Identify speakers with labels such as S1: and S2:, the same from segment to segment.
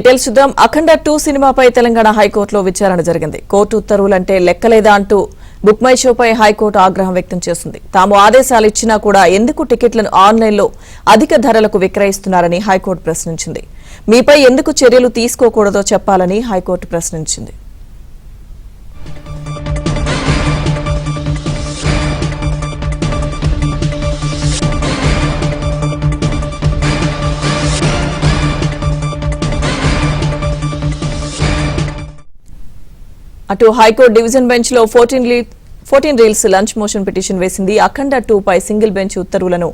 S1: Details చూద్దాం. అఖండ 2 సినిమాపై తెలంగాణ హైకోర్టులో విచారణ జరిగింది. కోర్టు ఉత్తర్వులంటే లెక్కలేదా అంటూ బుక్ మై షోపై హైకోర్టు ఆగ్రహం వ్యక్తం చేసింది. తాము ఆదేశాలు ఇచ్చినా కూడా ఎందుకు టికెట్లను ఆన్లైన్లో అధిక ధరలకు విక్రయిస్తున్నారని హైకోర్టు ప్రశ్నించింది. మీపై ఎందుకు చర్యలు తీసుకోకూడదో చెప్పాలని హైకోర్టు ప్రశ్నించింది. అటు హైకోర్టు డివిజన్ బెంచ్ లో 14 రీల్స్ లంచ్ మోషన్ పిటిషన్ వేసింది. అఖండ 2 పై సింగిల్ బెంచ్ ఉత్తర్వులను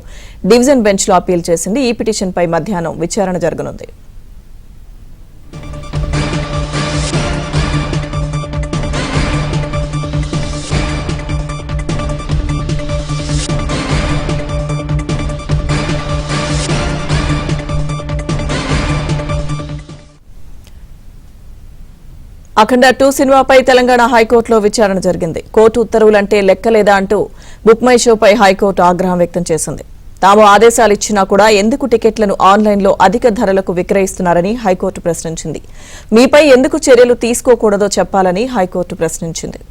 S1: డివిజన్ బెంచ్ లో అప్పీల్ చేసింది. ఈ పిటిషన్ పై మధ్యాహ్నం విచారణ జరగనుంది. అఖండ 2 సినిమాపై తెలంగాణ హైకోర్టులో విచారణ జరిగింది. కోర్టు ఉత్తర్వులంటే లెక్కలేదా అంటూ బుక్ మై షోపై హైకోర్టు ఆగ్రహం వ్యక్తం చేసింది. తాము ఆదేశాలు ఇచ్చినా కూడా ఎందుకు టికెట్లను ఆన్లైన్లో అధిక ధరలకు విక్రయిస్తున్నారని హైకోర్టు ప్రశ్నించింది. మీపై ఎందుకు చర్యలు తీసుకోకూడదో చెప్పాలని హైకోర్టు ప్రశ్నించింది.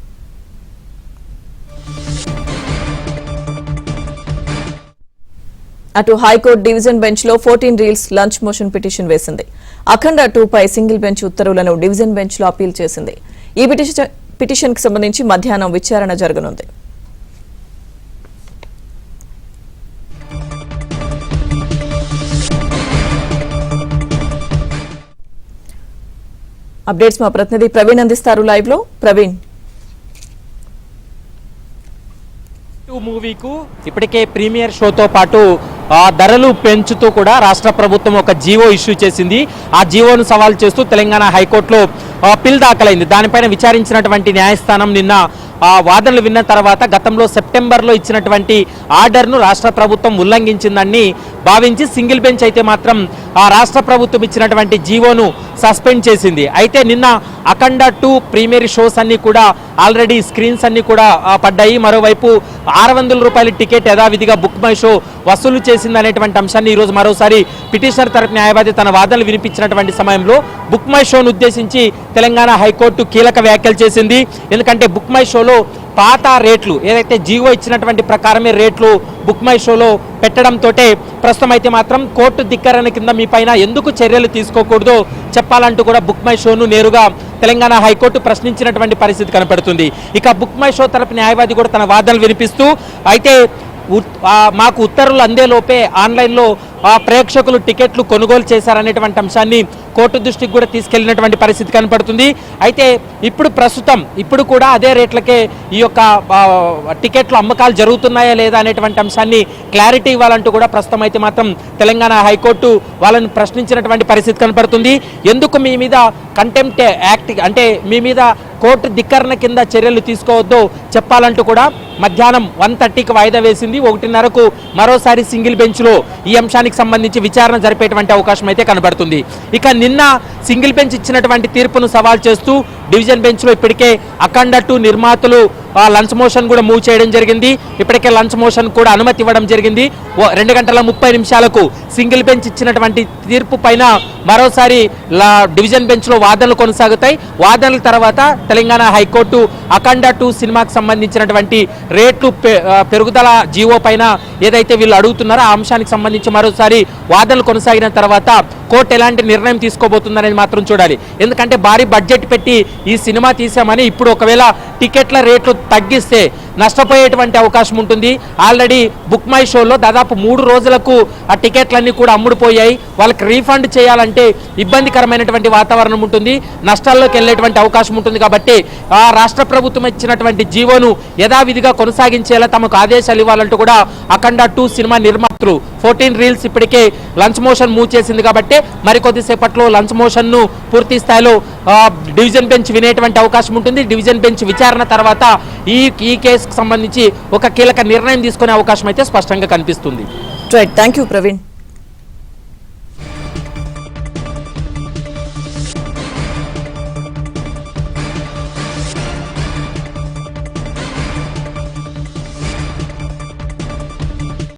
S1: అటు హైకోర్టు డివిజన్ బెంచ్ లో 14 రీల్స్ లంచ్ మోషన్ పిటిషన్ వేసింది. అఖండ 2 పై సింగిల్ బెంచ్ ఉత్తర్వులను డివిజన్ బెంచ్ లో అప్పీల్ చేసింది. ఈ పిటిషన్ కు సంబంధించి మధ్యాహ్నం విచారణ జరగనుంది. అప్డేట్స్ మా ప్రతినిధి ప్రవీణ్ అందిస్తారు లైవ్ లో. ప్రవీణ్,
S2: మూవీకు ఇప్పటికే ప్రీమియర్ షోతో పాటు ధరలు పెంచుతూ కూడా రాష్ట్ర ప్రభుత్వం ఒక జీవో ఇష్యూ చేసింది. ఆ జీవోను సవాల్ చేస్తూ తెలంగాణ హైకోర్టులో పిల్ దాఖలైంది. దానిపైన విచారించినటువంటి న్యాయస్థానం నిన్న వాదనలు విన్న తర్వాత గతంలో సెప్టెంబర్లో ఇచ్చినటువంటి ఆర్డర్ను రాష్ట్ర ప్రభుత్వం ఉల్లంఘించిందని భావించి సింగిల్ బెంచ్ అయితే మాత్రం ఆ రాష్ట్ర ప్రభుత్వం ఇచ్చినటువంటి జీవోను సస్పెండ్ చేసింది. అయితే నిన్న అఖండ 2 ప్రీమియర్ షోస్ అన్ని కూడా ఆల్రెడీ స్క్రీన్స్ అన్ని కూడా పడ్డాయి. మరోవైపు 600 రూపాయల టికెట్ యథావిధిగా బుక్ మై షో వసూలు చేసింది అనేటువంటి అంశాన్ని ఈరోజు మరోసారి పిటిషనర్ తరపు న్యాయవాది తన వాదనలు వినిపించినటువంటి సమయంలో బుక్ మై షోను ఉద్దేశించి తెలంగాణ హైకోర్టు కీలక వ్యాఖ్యలు చేసింది. ఎందుకంటే బుక్ మై షోలో పాత రేట్లు ఏదైతే జీవో ఇచ్చినటువంటి ప్రకారమే రేట్లు బుక్ మై షోలో పెట్టడంతో ప్రస్తుతం అయితే మాత్రం కోర్టు ధిక్కరణ కింద మీ పైన ఎందుకు చర్యలు తీసుకోకూడదో చెప్పాలంటూ కూడా బుక్ మై షోను నేరుగా తెలంగాణ హైకోర్టు ప్రశ్నించినటువంటి పరిస్థితి కనపడుతుంది. ఇక బుక్ మై షో తరపు న్యాయవాది కూడా తన వాదనలు వినిపిస్తూ అయితే మాకు ఉత్తర్వులు అందేలోపే ఆన్లైన్లో ప్రేక్షకులు టికెట్లు కొనుగోలు చేశారనేటువంటి అంశాన్ని కోర్టు దృష్టికి కూడా తీసుకెళ్లినటువంటి పరిస్థితి కనపడుతుంది. అయితే ఇప్పుడు కూడా అదే రేట్లకే ఈ యొక్క టికెట్లు అమ్మకాలు జరుగుతున్నాయా లేదా అనేటువంటి అంశాన్ని క్లారిటీ ఇవ్వాలంటూ కూడా ప్రస్తుతం అయితే మాత్రం తెలంగాణ హైకోర్టు వాళ్ళని ప్రశ్నించినటువంటి పరిస్థితి కనపడుతుంది. ఎందుకు మీ మీద కంటెంప్ట్ యాక్ట్ అంటే మీ మీద కోర్టు ధిక్కరణ కింద చర్యలు తీసుకోవద్దో చెప్పాలంటూ కూడా మధ్యాహ్నం 1:30కి వాయిదా వేసింది. 1:30కు మరోసారి సింగిల్ బెంచ్లో ఈ అంశానికి సంబంధించి విచారణ జరిపేటువంటి అవకాశం అయితే కనబడుతుంది. ఇక నిన్న సింగిల్ బెంచ్ ఇచ్చినటువంటి తీర్పును సవాల్ చేస్తూ డివిజన్ బెంచ్లో ఇప్పటికే అఖండ 2 నిర్మాతలు లంచ్ మోషన్ కూడా మూవ్ చేయడం జరిగింది. ఇప్పటికే లంచ్ మోషన్ కూడా అనుమతి ఇవ్వడం జరిగింది. 2:30 సింగిల్ బెంచ్ ఇచ్చినటువంటి తీర్పు పైన మరోసారి డివిజన్ బెంచ్లో వాదనలు కొనసాగుతాయి. వాదనల తర్వాత తెలంగాణ హైకోర్టు అఖండ 2 సినిమాకి సంబంధించినటువంటి రేట్లు పెరుగుదల జీవో పైన ఏదైతే వీళ్ళు అడుగుతున్నారో ఆ అంశానికి సంబంధించి మరోసారి వాదనలు కొనసాగిన తర్వాత కోర్టు ఎలాంటి నిర్ణయం తీసుకోబోతుందనేది మాత్రం చూడాలి. ఎందుకంటే భారీ బడ్జెట్ పెట్టి ఈ సినిమా తీసామని ఇప్పుడు ఒకవేళ టికెట్ల రేట్లు తగ్గిస్తే నష్టపోయేటువంటి అవకాశం ఉంటుంది. ఆల్రెడీ బుక్ మై షోలో దాదాపు 3 రోజులకు ఆ టికెట్లన్నీ కూడా అమ్ముడుపోయాయి. వాళ్ళకి రీఫండ్ చేయాలంటే ఇబ్బందికరమైనటువంటి వాతావరణం ఉంటుంది, నష్టాల్లోకి వెళ్ళేటువంటి అవకాశం ఉంటుంది. కాబట్టి ఆ రాష్ట్ర ప్రభుత్వం ఇచ్చినటువంటి జీవోను యథావిధిగా కొనసాగించేలా తమకు ఆదేశాలు ఇవ్వాలంటూ కూడా అఖండ 2 సినిమా నిర్మాతలు 14 రీల్స్ ఇప్పటికే లంచ్ మోషన్ మూవ్ చేసింది. కాబట్టి మరికొద్దిసేపట్లో లంచ్ మోషన్ను పూర్తి స్థాయిలో డివిజన్ బెంచ్ వినేటువంటి అవకాశం ఉంటుంది. డివిజన్ బెంచ్ విచారణ తర్వాత ఈ కేసుకు సంబంధించి ఒక కీలక నిర్ణయం తీసుకునే అవకాశం అయితే స్పష్టంగా కనిపిస్తుంది.
S1: Right, thank you Praveen.